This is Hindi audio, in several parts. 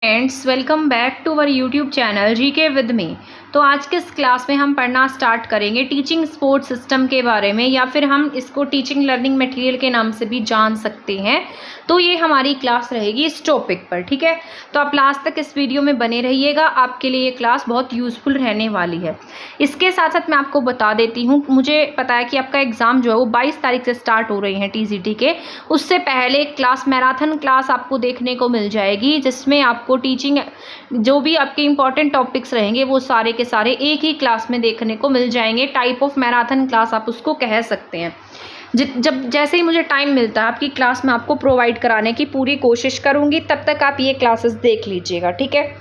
Friends, welcome back to our YouTube channel GK with me. तो आज के इस क्लास में हम पढ़ना स्टार्ट करेंगे टीचिंग सपोर्ट सिस्टम के बारे में, या फिर हम इसको टीचिंग लर्निंग मटेरियल के नाम से भी जान सकते हैं। तो ये हमारी क्लास रहेगी इस टॉपिक पर, ठीक है। तो आप लास्ट तक इस वीडियो में बने रहिएगा, आपके लिए ये क्लास बहुत यूज़फुल रहने वाली है। इसके साथ साथ मैं आपको बता देती हूँ, मुझे पता है कि आपका एग्ज़ाम जो है वो 22 तारीख से स्टार्ट हो रही हैं TCT के। उससे पहले एक क्लास मैराथन क्लास आपको देखने को मिल जाएगी, जिसमें आपको टीचिंग जो भी आपके इंपॉर्टेंट टॉपिक्स रहेंगे वो सारे के सारे एक ही क्लास में देखने को मिल जाएंगे। टाइप ऑफ मैराथन क्लास आप उसको कह सकते हैं। जब जैसे ही मुझे टाइम मिलता है आपकी क्लास में आपको प्रोवाइड कराने की पूरी कोशिश करूँगी, तब तक आप ये क्लासेस देख लीजिएगा, ठीक है।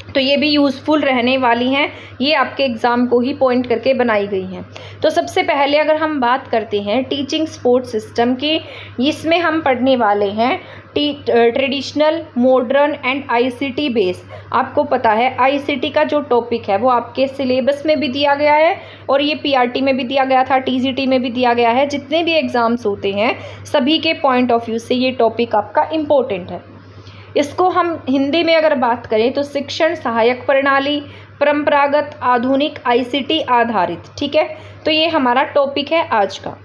तो ये भी यूज़फुल रहने वाली हैं, ये आपके एग्ज़ाम को ही पॉइंट करके बनाई गई हैं। तो सबसे पहले अगर हम बात करते हैं टीचिंग सपोर्ट सिस्टम की, इसमें हम पढ़ने वाले हैं traditional, modern and ICT base. आपको पता है ICT का जो टॉपिक है वो आपके सिलेबस में भी दिया गया है, और ये PRT में भी दिया गया था, TCT में भी दिया गया है। जितने भी एग्ज़ाम्स होते हैं सभी के पॉइंट ऑफ व्यू से ये टॉपिक आपका इम्पोर्टेंट है। इसको हम हिंदी में अगर बात करें तो शिक्षण सहायक प्रणाली, परंपरागत, आधुनिक, ICT आधारित, ठीक है। तो ये हमारा टॉपिक है आज का।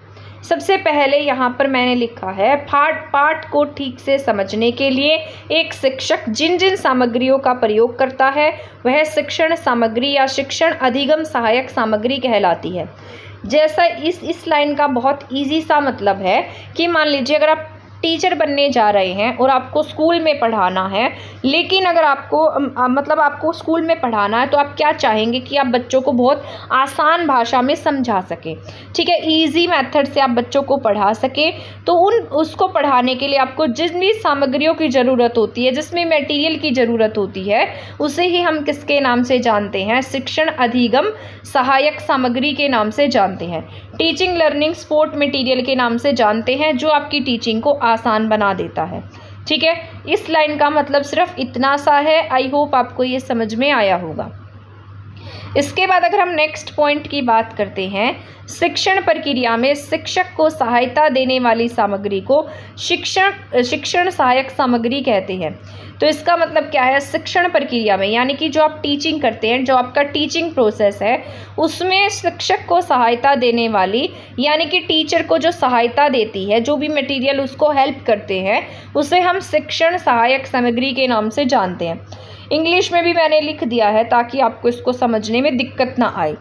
सबसे पहले यहाँ पर मैंने लिखा है पाठ को ठीक से समझने के लिए एक शिक्षक जिन जिन सामग्रियों का प्रयोग करता है वह शिक्षण सामग्री या शिक्षण अधिगम सहायक सामग्री कहलाती है। जैसा इस लाइन का बहुत ईजी सा मतलब है कि मान लीजिए अगर आप टीचर बनने जा रहे हैं और आपको स्कूल में पढ़ाना है, लेकिन अगर आपको स्कूल में पढ़ाना है तो आप क्या चाहेंगे कि आप बच्चों को बहुत आसान भाषा में समझा सकें, ठीक है, इजी मेथड से आप बच्चों को पढ़ा सकें। तो उसको पढ़ाने के लिए आपको जिन भी सामग्रियों की ज़रूरत होती है, जिसमें मटेरियल की ज़रूरत होती है, उसे ही हम किसके नाम से जानते हैं? शिक्षण अधिगम सहायक सामग्री के नाम से जानते हैं। टीचिंग लर्निंग सपोर्ट मटेरियल के नाम से जानते हैं, जो आपकी टीचिंग को आसान बना देता है, ठीक है। इस लाइन का मतलब सिर्फ इतना सा है। आई होप आपको ये समझ में आया होगा। इसके बाद अगर हम नेक्स्ट पॉइंट की बात करते हैं, शिक्षण प्रक्रिया में शिक्षक को सहायता देने वाली सामग्री को शिक्षण सहायक सामग्री कहते हैं। तो इसका मतलब क्या है? शिक्षण प्रक्रिया में, यानी कि जो आप टीचिंग करते हैं, जो आपका टीचिंग प्रोसेस है, उसमें शिक्षक को सहायता देने वाली, यानी कि टीचर को जो सहायता देती है, जो भी मटेरियल उसको हेल्प करते हैं, उसे हम शिक्षण सहायक सामग्री के नाम से जानते हैं। इंग्लिश में भी मैंने लिख दिया है ताकि आपको इसको समझने में दिक्कत ना आए।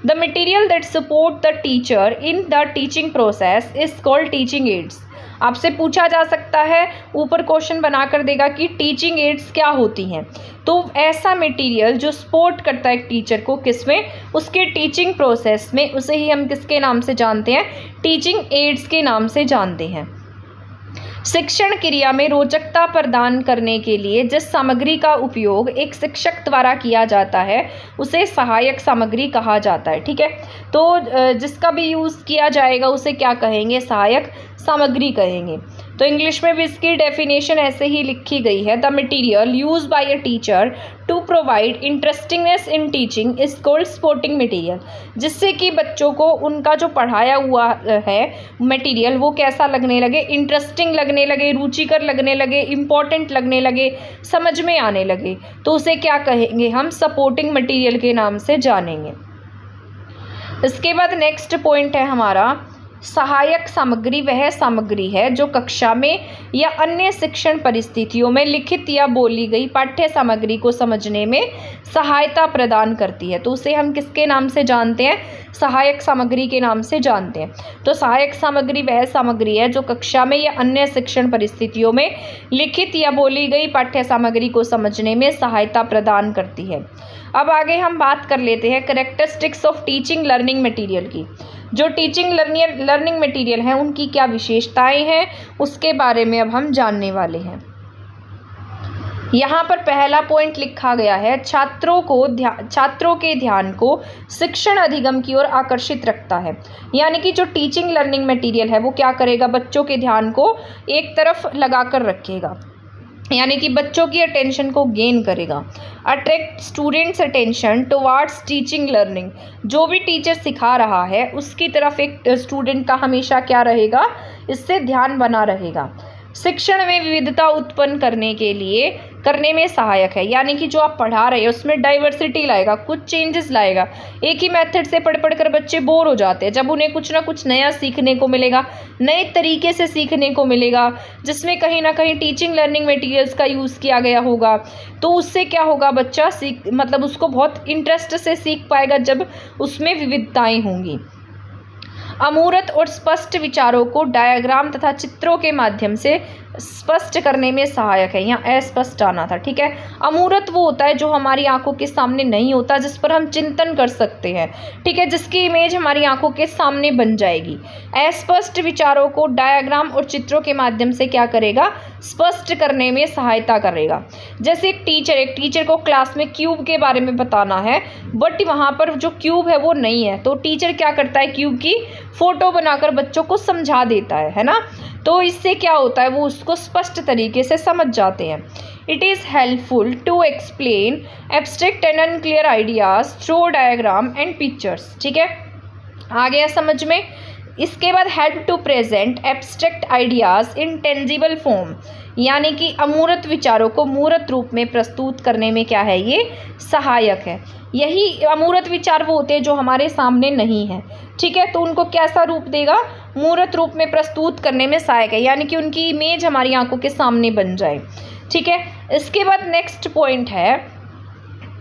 The material that support the teacher in the teaching process is called teaching ads. आपसे पूछा जा सकता है, ऊपर क्वेश्चन बनाकर देगा कि टीचिंग एड्स क्या होती हैं। तो ऐसा मटेरियल जो सपोर्ट करता है टीचर को, किसमें? उसके टीचिंग प्रोसेस में, उसे ही हम किसके नाम से जानते हैं? टीचिंग एड्स के नाम से जानते हैं। शिक्षण क्रिया में रोचकता प्रदान करने के लिए जिस सामग्री का उपयोग एक शिक्षक द्वारा किया जाता है उसे सहायक सामग्री कहा जाता है, ठीक है। तो जिसका भी यूज़ किया जाएगा उसे क्या कहेंगे? सहायक सामग्री कहेंगे। तो इंग्लिश में भी इसकी डेफिनेशन ऐसे ही लिखी गई है, the material use by a teacher to provide interestingness in teaching is called supporting material. जिससे कि बच्चों को उनका जो पढ़ाया हुआ है मटेरियल वो कैसा लगने लगे? इंटरेस्टिंग लगने लगे, रुचिकर लगने लगे, इम्पॉर्टेंट लगने लगे, समझ में आने लगे, तो उसे क्या कहेंगे? हम सपोर्टिंग मटेरियल के नाम से जानेंगे। इसके बाद नेक्स्ट पॉइंट है हमारा, सहायक सामग्री वह सामग्री है जो कक्षा में या अन्य शिक्षण परिस्थितियों में लिखित या बोली गई पाठ्य सामग्री को समझने में सहायता प्रदान करती है। तो उसे हम किसके नाम से जानते हैं? सहायक सामग्री के नाम से जानते हैं। तो सहायक सामग्री वह सामग्री है जो कक्षा में या अन्य शिक्षण परिस्थितियों में लिखित या बोली गई पाठ्य सामग्री को समझने में सहायता प्रदान करती है। अब आगे हम बात कर लेते हैं characteristics of teaching learning material की। जो टीचिंग लर्निंग मटेरियल हैं उनकी क्या विशेषताएं हैं, उसके बारे में अब हम जानने वाले हैं। यहाँ पर पहला पॉइंट लिखा गया है, छात्रों के ध्यान को शिक्षण अधिगम की ओर आकर्षित रखता है। यानी कि जो टीचिंग लर्निंग मटेरियल है वो क्या करेगा? बच्चों के ध्यान को एक तरफ लगा कर रखेगा, यानी कि बच्चों की अटेंशन को गेन करेगा। Attract students attention towards teaching learning. जो भी टीचर सिखा रहा है उसकी तरफ एक स्टूडेंट का हमेशा क्या रहेगा? इससे ध्यान बना रहेगा। शिक्षण में विविधता उत्पन्न करने के लिए करने में सहायक है। यानी कि जो आप पढ़ा रहे हैं उसमें डाइवर्सिटी लाएगा, कुछ चेंजेस लाएगा। एक ही मेथड से पढ़ पढ़ कर बच्चे बोर हो जाते हैं। जब उन्हें कुछ ना कुछ नया सीखने को मिलेगा, नए तरीके से सीखने को मिलेगा, जिसमें कहीं ना कहीं टीचिंग लर्निंग मटेरियल्स का यूज़ किया गया होगा, तो उससे क्या होगा, बच्चा मतलब उसको बहुत इंटरेस्ट से सीख पाएगा जब उसमें विविधताएं होंगी। अमूर्त और स्पष्ट विचारों को डायग्राम तथा चित्रों के माध्यम से स्पष्ट करने में सहायक है। यहाँ अस्पष्ट आना था, ठीक है। अमूर्त वो होता है जो हमारी आंखों के सामने नहीं होता, जिस पर हम चिंतन कर सकते हैं, ठीक है, जिसकी इमेज हमारी आंखों के सामने बन जाएगी। अस्पष्ट विचारों को डायग्राम और चित्रों के माध्यम से क्या करेगा, स्पष्ट करने में सहायता करेगा। जैसे एक टीचर को क्लास में क्यूब के बारे में बताना है, बट वहाँ पर जो क्यूब है वो नहीं है, तो टीचर क्या करता है, क्यूब की फोटो बनाकर बच्चों को समझा देता है ना। तो इससे क्या होता है, वो उसको स्पष्ट तरीके से समझ जाते हैं। It is helpful to explain abstract and unclear ideas through diagram and pictures, ठीक है, आ गया समझ में। इसके बाद help to present abstract ideas in tangible form, यानी कि अमूर्त विचारों को मूर्त रूप में प्रस्तुत करने में क्या है, ये सहायक है। यही अमूर्त विचार वो होते हैं जो हमारे सामने नहीं है, ठीक है, तो उनको कैसा रूप देगा, मूर्त रूप में प्रस्तुत करने में सहायक है, यानी कि उनकी इमेज हमारी आंखों के सामने बन जाए, ठीक है। इसके बाद नेक्स्ट पॉइंट है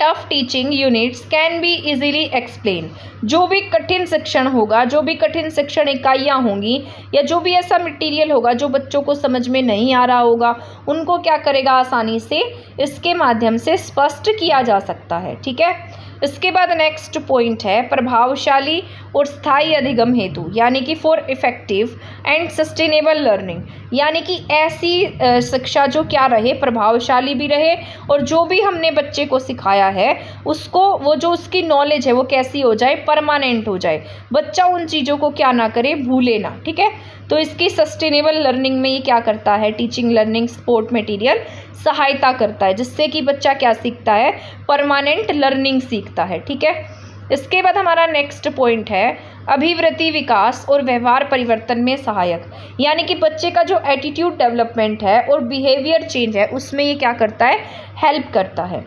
tough teaching units can be easily explain. जो भी कठिन शिक्षण होगा, जो भी कठिन शिक्षण इकाइयाँ होंगी, या जो भी ऐसा मटेरियल होगा जो बच्चों को समझ में नहीं आ रहा होगा, उनको क्या करेगा, आसानी से इसके माध्यम से स्पष्ट किया जा सकता है, ठीक है। इसके बाद नेक्स्ट पॉइंट है प्रभावशाली और स्थायी अधिगम हेतु, यानी कि for effective and sustainable learning, यानी कि ऐसी शिक्षा जो क्या रहे, प्रभावशाली भी रहे, और जो भी हमने बच्चे को सिखाया है उसको, वो जो उसकी नॉलेज है वो कैसी हो जाए, परमानेंट हो जाए, बच्चा उन चीज़ों को क्या ना करे, भूले ना, ठीक है। तो इसकी सस्टेनेबल लर्निंग में ये क्या करता है, टीचिंग लर्निंग सपोर्ट मटेरियल सहायता करता है, जिससे कि बच्चा क्या सीखता है, परमानेंट लर्निंग सीखता है, ठीक है। इसके बाद हमारा नेक्स्ट पॉइंट है अभिवृत्ति विकास और व्यवहार परिवर्तन में सहायक, यानी कि बच्चे का जो एटीट्यूड डेवलपमेंट है और बिहेवियर चेंज है उसमें ये क्या करता है, हेल्प करता है।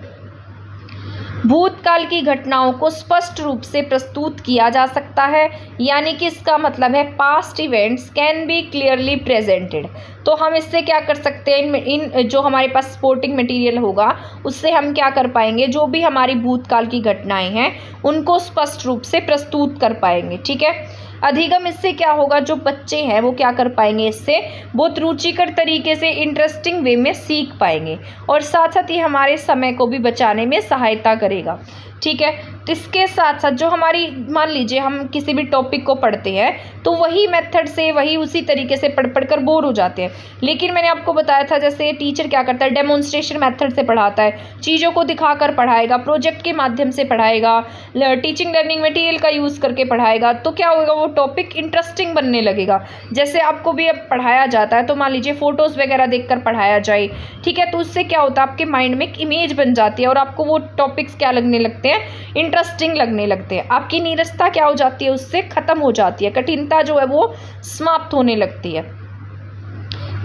भूतकाल की घटनाओं को स्पष्ट रूप से प्रस्तुत किया जा सकता है, यानी कि इसका मतलब है past events can be clearly presented. तो हम इससे क्या कर सकते हैं, इन जो हमारे पास सपोर्टिंग मटेरियल होगा उससे हम क्या कर पाएंगे, जो भी हमारी भूतकाल की घटनाएं हैं उनको स्पष्ट रूप से प्रस्तुत कर पाएंगे, ठीक है। अधिगम, इससे क्या होगा, जो बच्चे हैं वो क्या कर पाएंगे, इससे बहुत रुचिकर तरीके से इंटरेस्टिंग वे में सीख पाएंगे, और साथ साथ ये हमारे समय को भी बचाने में सहायता करेगा, ठीक है। तो इसके साथ साथ जो हमारी, मान लीजिए हम किसी भी टॉपिक को पढ़ते हैं तो वही मेथड से, वही उसी तरीके से पढ़ पढ़ कर बोर हो जाते हैं, लेकिन मैंने आपको बताया था जैसे टीचर क्या करता है, डेमोन्स्ट्रेशन मेथड से पढ़ाता है, चीज़ों को दिखाकर पढ़ाएगा, प्रोजेक्ट के माध्यम से पढ़ाएगा, टीचिंग लर्निंग मटेरियल का यूज़ करके पढ़ाएगा, तो क्या होगा, वो टॉपिक इंटरेस्टिंग बनने लगेगा। जैसे आपको भी अब पढ़ाया जाता है तो मान लीजिए फ़ोटोज़ वगैरह देखकर पढ़ाया जाए, ठीक है, तो उससे क्या होता है, आपके माइंड में एक इमेज बन जाती है और आपको वो टॉपिक्स क्या लगने लगते हैं, इंटरेस्टिंग लगने लगते हैं। आपकी नीरसता क्या हो जाती है, उससे ख़त्म हो जाती है, कठिनता जो है वो समाप्त होने लगती है।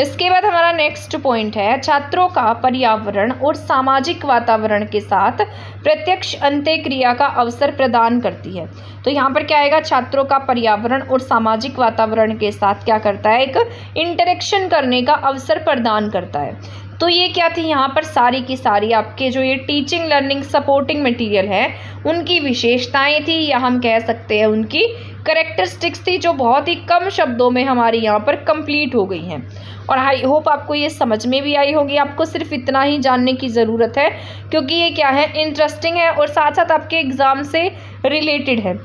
इसके बाद हमारा नेक्स्ट पॉइंट है छात्रों का पर्यावरण और सामाजिक वातावरण के साथ प्रत्यक्ष अंतःक्रिया का अवसर प्रदान करती है। तो यहाँ पर क्या आएगा, छात्रों का पर्यावरण और सामाजिक वातावरण के साथ क्या करता है, एक इंटरेक्शन करने का अवसर प्रदान करता है। तो ये क्या थी, यहाँ पर सारी की सारी आपके जो ये टीचिंग लर्निंग सपोर्टिंग मटेरियल है उनकी विशेषताएं थी, या हम कह सकते हैं उनकी कैरेक्टरिस्टिक्स थी, जो बहुत ही कम शब्दों में हमारी यहाँ पर कंप्लीट हो गई हैं। और आई होप आपको ये समझ में भी आई होगी। आपको सिर्फ इतना ही जानने की ज़रूरत है, क्योंकि ये क्या है, इंटरेस्टिंग है और साथ साथ आपके एग्ज़ाम से रिलेटेड है।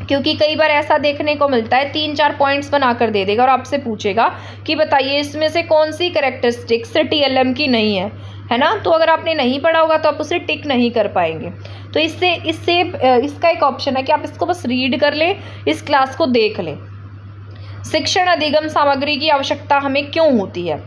क्योंकि कई बार ऐसा देखने को मिलता है 3-4 पॉइंट्स बनाकर दे देगा और आपसे पूछेगा कि बताइए इसमें से कौन सी कैरेक्टरिस्टिक्स TLM की नहीं है ना। तो अगर आपने नहीं पढ़ा होगा तो आप उसे टिक नहीं कर पाएंगे। तो इससे इसका एक ऑप्शन है कि आप इसको बस रीड कर लें, इस क्लास को देख लें। शिक्षण अधिगम सामग्री की आवश्यकता हमें क्यों होती है।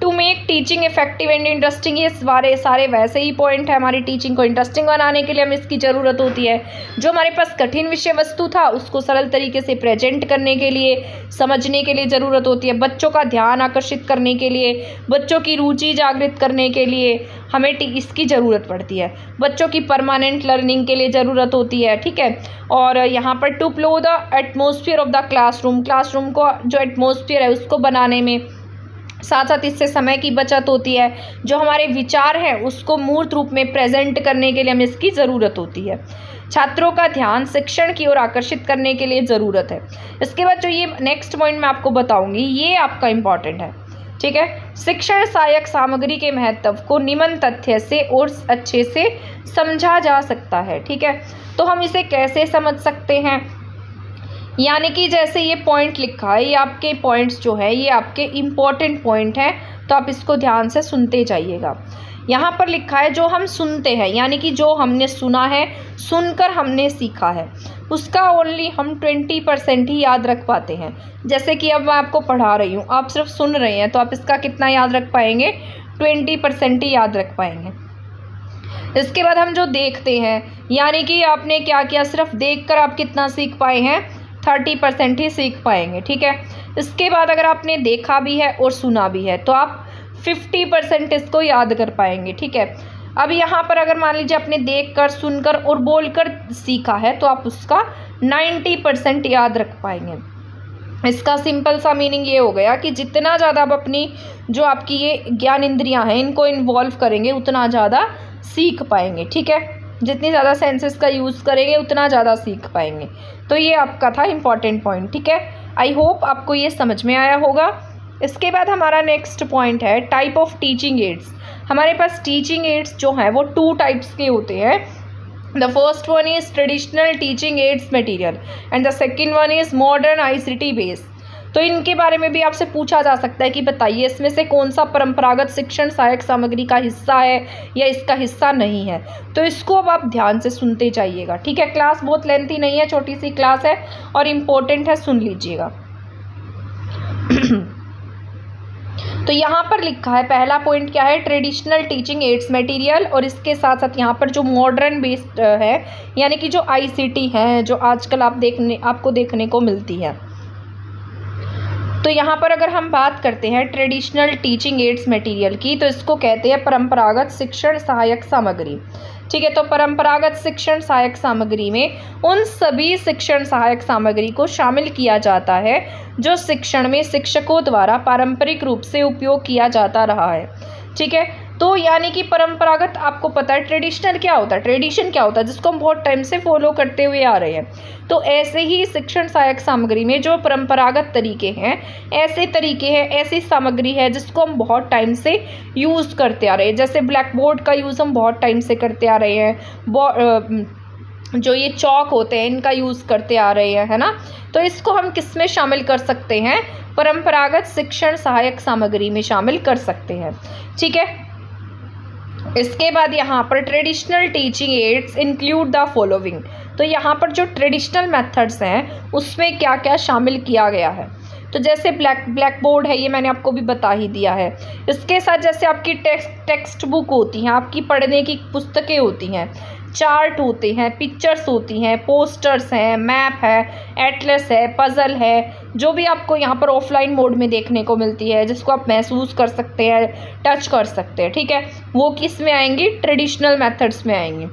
To make teaching effective and interesting, ये सारे वैसे ही पॉइंट है। हमारी टीचिंग को इंटरेस्टिंग बनाने के लिए हमें इसकी ज़रूरत होती है। जो हमारे पास कठिन विषय वस्तु था उसको सरल तरीके से प्रेजेंट करने के लिए, समझने के लिए ज़रूरत होती है। बच्चों का ध्यान आकर्षित करने के लिए, बच्चों की रुचि जागृत करने के लिए हमें इसकी ज़रूरत पड़ती है। बच्चों की परमानेंट लर्निंग के लिए ज़रूरत होती है, ठीक है। और यहाँ पर to plough the atmosphere of the classroom, classroom को जो एटमोसफियर है उसको बनाने में, साथ साथ इससे समय की बचत होती है। जो हमारे विचार हैं उसको मूर्त रूप में प्रेजेंट करने के लिए हमें इसकी ज़रूरत होती है। छात्रों का ध्यान शिक्षण की ओर आकर्षित करने के लिए ज़रूरत है। इसके बाद जो ये नेक्स्ट पॉइंट मैं आपको बताऊंगी ये आपका इम्पॉर्टेंट है, ठीक है। शिक्षण सहायक सामग्री के महत्व को निम्न तथ्य से और अच्छे से समझा जा सकता है, ठीक है। तो हम इसे कैसे समझ सकते हैं, यानी कि जैसे ये पॉइंट लिखा है, ये आपके पॉइंट्स जो है ये आपके इम्पॉर्टेंट पॉइंट हैं, तो आप इसको ध्यान से सुनते जाइएगा। यहाँ पर लिखा है जो हम सुनते हैं, यानी कि जो हमने सुना है, सुनकर हमने सीखा है, उसका ओनली हम 20% ही याद रख पाते हैं। जैसे कि अब मैं आपको पढ़ा रही हूँ, आप सिर्फ सुन रहे हैं, तो आप इसका कितना याद रख पाएंगे, 20% ही याद रख पाएंगे। इसके बाद हम जो देखते हैं, यानी कि आपने क्या किया, सिर्फ देखकर आप कितना सीख पाए हैं, 30% ही सीख पाएंगे, ठीक है। इसके बाद अगर आपने देखा भी है और सुना भी है तो आप 50% इसको याद कर पाएंगे, ठीक है। अब यहाँ पर अगर मान लीजिए आपने देखकर, सुनकर और बोलकर सीखा है तो आप उसका 90% याद रख पाएंगे। इसका सिंपल सा मीनिंग ये हो गया कि जितना ज़्यादा आप अपनी जो आपकी ये ज्ञान इंद्रियाँ हैं इनको इन्वॉल्व करेंगे उतना ज़्यादा सीख पाएंगे, ठीक है। जितनी ज़्यादा सेंसेस का यूज़ करेंगे उतना ज़्यादा सीख पाएंगे। तो ये आपका था इम्पॉर्टेंट पॉइंट, ठीक है। आई होप आपको ये समझ में आया होगा। इसके बाद हमारा नेक्स्ट पॉइंट है टाइप ऑफ टीचिंग एड्स। हमारे पास टीचिंग एड्स जो हैं वो 2 टाइप्स के होते हैं। The first one is traditional teaching ads material and the second one is modern ICT based. तो इनके बारे में भी आपसे पूछा जा सकता है कि बताइए इसमें से कौन सा परंपरागत शिक्षण सहायक सामग्री का हिस्सा है या इसका हिस्सा नहीं है। तो इसको अब आप ध्यान से सुनते जाइएगा, ठीक है। क्लास बहुत लेंथी नहीं है, छोटी सी क्लास है और इम्पोर्टेंट है, सुन लीजिएगा। तो यहाँ पर लिखा है पहला पॉइंट क्या है, ट्रेडिशनल टीचिंग एड्स मटेरियल, और इसके साथ साथ यहाँ पर जो मॉडर्न बेस्ड है, यानी कि जो ICT है जो आजकल आपको देखने को मिलती है। तो यहाँ पर अगर हम बात करते हैं ट्रेडिशनल टीचिंग एड्स मटेरियल की, तो इसको कहते हैं परंपरागत शिक्षण सहायक सामग्री, ठीक है। तो परंपरागत शिक्षण सहायक सामग्री में उन सभी शिक्षण सहायक सामग्री को शामिल किया जाता है जो शिक्षण में शिक्षकों द्वारा पारंपरिक रूप से उपयोग किया जाता रहा है, ठीक है। तो यानी कि परंपरागत, आपको पता है ट्रेडिशनल क्या होता है, ट्रेडिशन क्या होता है, जिसको हम बहुत टाइम से फॉलो करते हुए आ रहे हैं। तो ऐसे ही शिक्षण सहायक सामग्री में जो परंपरागत तरीके हैं, ऐसे तरीके हैं, ऐसी सामग्री है जिसको हम बहुत टाइम से यूज़ करते आ रहे हैं। जैसे ब्लैक बोर्ड का यूज़ हम बहुत टाइम से करते आ रहे हैं, जो ये चौक होते हैं इनका यूज़ करते आ रहे हैं, है ना। तो इसको हम किस में शामिल कर सकते हैं, परंपरागत शिक्षण सहायक सामग्री में शामिल कर सकते हैं, ठीक है। इसके बाद यहाँ पर traditional teaching ads include the following. तो यहाँ पर जो ट्रेडिशनल मेथड्स हैं उसमें क्या क्या शामिल किया गया है। तो जैसे ब्लैक बोर्ड है, ये मैंने आपको भी बता ही दिया है। इसके साथ जैसे आपकी टेक्स्ट बुक होती हैं, आपकी पढ़ने की पुस्तकें होती हैं, चार्ट होते हैं, पिक्चर्स होती हैं, पोस्टर्स हैं, मैप है, एटलस है, पज़ल है, जो भी आपको यहाँ पर ऑफलाइन मोड में देखने को मिलती है, जिसको आप महसूस कर सकते हैं, टच कर सकते हैं, ठीक है। वो किस में आएंगी, ट्रेडिशनल मेथड्स में आएंगी।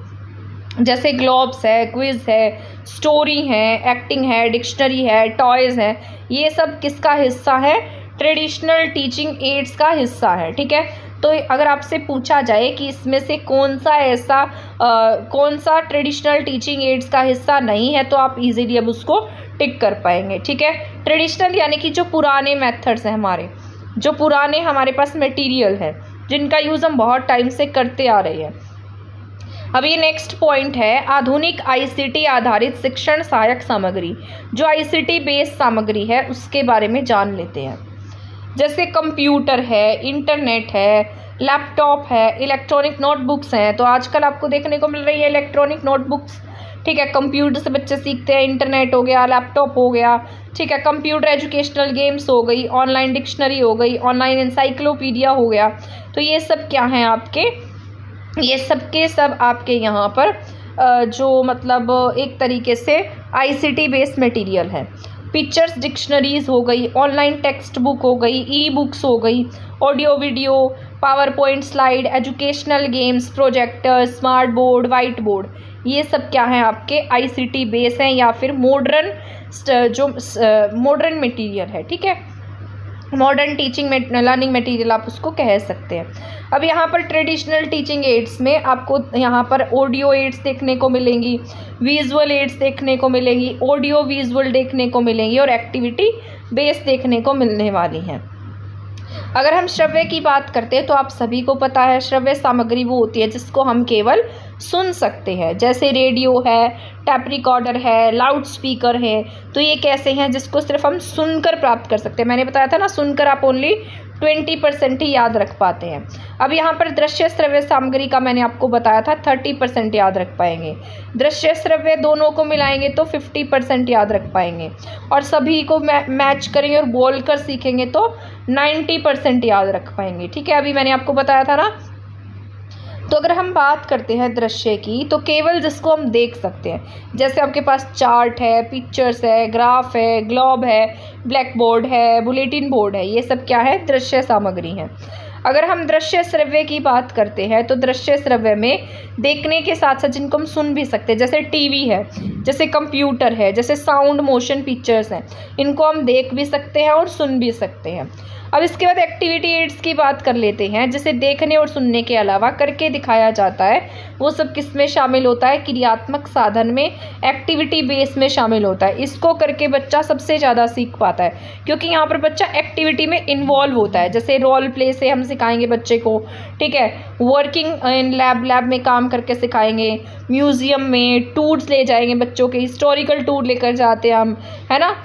जैसे ग्लोब्स है, क्विज़ है, स्टोरी है, एक्टिंग है, डिक्शनरी है, टॉयज़ है, ये सब किसका हिस्सा है, ट्रेडिशनल टीचिंग एड्स का हिस्सा है, ठीक है। तो अगर आपसे पूछा जाए कि इसमें से कौन सा ट्रेडिशनल टीचिंग एड्स का हिस्सा नहीं है, तो आप इजीली अब उसको टिक कर पाएंगे, ठीक है। ट्रेडिशनल यानी कि जो पुराने मेथड्स हैं, जो पुराने हमारे पास मटेरियल है, जिनका यूज़ हम बहुत टाइम से करते आ रहे हैं। अब ये नेक्स्ट पॉइंट है आधुनिक ICT आधारित शिक्षण सहायक सामग्री। जो ICT बेस्ड सामग्री है उसके बारे में जान लेते हैं। जैसे कंप्यूटर है, इंटरनेट है, लैपटॉप है, इलेक्ट्रॉनिक नोटबुक्स हैं। तो आजकल आपको देखने को मिल रही है इलेक्ट्रॉनिक नोटबुक्स, ठीक है। कंप्यूटर से बच्चे सीखते हैं, इंटरनेट हो गया, लैपटॉप हो गया, ठीक है, कंप्यूटर एजुकेशनल गेम्स हो गई, ऑनलाइन डिक्शनरी हो गई, ऑनलाइन इंसाइक्लोपीडिया हो गया। तो ये सब क्या हैं आपके, ये सब के सब आपके यहाँ पर जो मतलब एक तरीके से आईसीटी बेस्ड मटेरियल है। पिक्चर्स डिक्शनरीज हो गई, ऑनलाइन टेक्स्ट बुक हो गई, ई बुक्स हो गई, audio video, power point slide, educational games, projector, smart board, white board, ये सब क्या है आपके आईसीटी बेस हैं या फिर मॉडर्न जो मॉडर्न मटेरियल है। ठीक है, मॉडर्न टीचिंग लर्निंग मटेरियल आप उसको कह सकते हैं। अब यहाँ पर ट्रेडिशनल टीचिंग एड्स में आपको यहाँ पर ऑडियो एड्स देखने को मिलेंगी, विजुअल एड्स देखने को मिलेंगी, ऑडियो विजुअल देखने को मिलेंगी और एक्टिविटी बेस देखने को मिलने वाली हैं। अगर हम श्रव्य की बात करते हैं तो आप सभी को पता है श्रव्य सामग्री वो होती है जिसको हम केवल सुन सकते हैं, जैसे रेडियो है, टैप रिकॉर्डर है, लाउड स्पीकर है। तो ये कैसे हैं जिसको सिर्फ हम सुनकर प्राप्त कर सकते हैं। मैंने बताया था ना, सुनकर आप ओनली 20% ही याद रख पाते हैं। अब यहाँ पर दृश्य श्रव्य सामग्री का मैंने आपको बताया था 30% याद रख पाएंगे, दृश्य श्रव्य दोनों को मिलाएंगे तो 50% याद रख पाएंगे, और सभी को मैच करेंगे और बोलकर सीखेंगे तो 90% याद रख पाएंगे। ठीक है, अभी मैंने आपको बताया था ना। तो अगर हम बात करते हैं दृश्य की, तो केवल जिसको हम देख सकते हैं, जैसे आपके पास चार्ट है, पिक्चर्स है, ग्राफ है, ग्लोब है, ब्लैक बोर्ड है, बुलेटिन बोर्ड है, ये सब क्या है, दृश्य सामग्री है। अगर हम दृश्य श्रव्य की बात करते हैं तो दृश्य श्रव्य में देखने के साथ साथ जिनको हम सुन भी सकते हैं, जैसे टीवी है, जैसे कंप्यूटर है, जैसे साउंड मोशन पिक्चर्स हैं, इनको हम देख भी सकते हैं और सुन भी सकते हैं। अब इसके बाद एक्टिविटी एड्स की बात कर लेते हैं, जिसे देखने और सुनने के अलावा करके दिखाया जाता है। वो सब किस में शामिल होता है, क्रियात्मक साधन में, एक्टिविटी बेस में शामिल होता है। इसको करके बच्चा सबसे ज़्यादा सीख पाता है, क्योंकि यहाँ पर बच्चा एक्टिविटी में इन्वॉल्व होता है। जैसे रोल प्ले से हम सिखाएंगे बच्चे को, ठीक है, वर्किंग इन लैब में काम करके सिखाएंगे, म्यूज़ियम में टूर्स ले जाएंगे बच्चों के, हिस्टोरिकल टूर लेकर जाते हैं हम, है ना,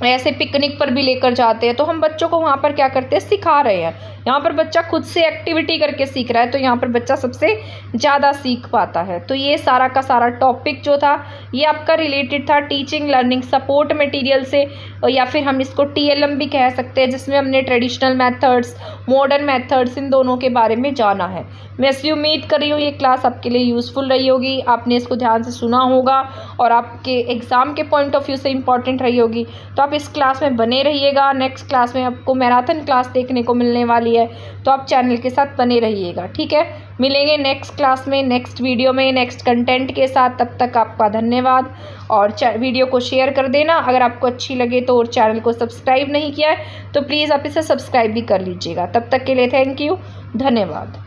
ऐसे पिकनिक पर भी लेकर जाते हैं। तो हम बच्चों को वहाँ पर क्या करते हैं, सिखा रहे हैं। यहाँ पर बच्चा खुद से एक्टिविटी करके सीख रहा है, तो यहाँ पर बच्चा सबसे ज़्यादा सीख पाता है। तो ये सारा का सारा टॉपिक जो था ये आपका रिलेटेड था टीचिंग लर्निंग सपोर्ट मटेरियल से, या फिर हम इसको TLM भी कह सकते हैं, जिसमें हमने ट्रेडिशनल मेथड्स, मॉडर्न मेथड्स, इन दोनों के बारे में जाना है। मैं ऐसी उम्मीद कर रही हूँ ये क्लास आपके लिए यूज़फुल रही होगी, आपने इसको ध्यान से सुना होगा और आपके एग्ज़ाम के पॉइंट ऑफ व्यू से इंपॉर्टेंट रही होगी। तो आप इस क्लास में बने रहिएगा। नेक्स्ट क्लास में आपको मैराथन क्लास देखने को मिलने वाली है, तो आप चैनल के साथ बने रहिएगा। ठीक है, मिलेंगे नेक्स्ट क्लास में, नेक्स्ट वीडियो में, नेक्स्ट कंटेंट के साथ। तब तक आपका धन्यवाद, और वीडियो को शेयर कर देना अगर आपको अच्छी लगे तो, और चैनल को सब्सक्राइब नहीं किया है तो प्लीज़ आप इसे सब्सक्राइब भी कर लीजिएगा। तब तक के लिए थैंक यू, धन्यवाद।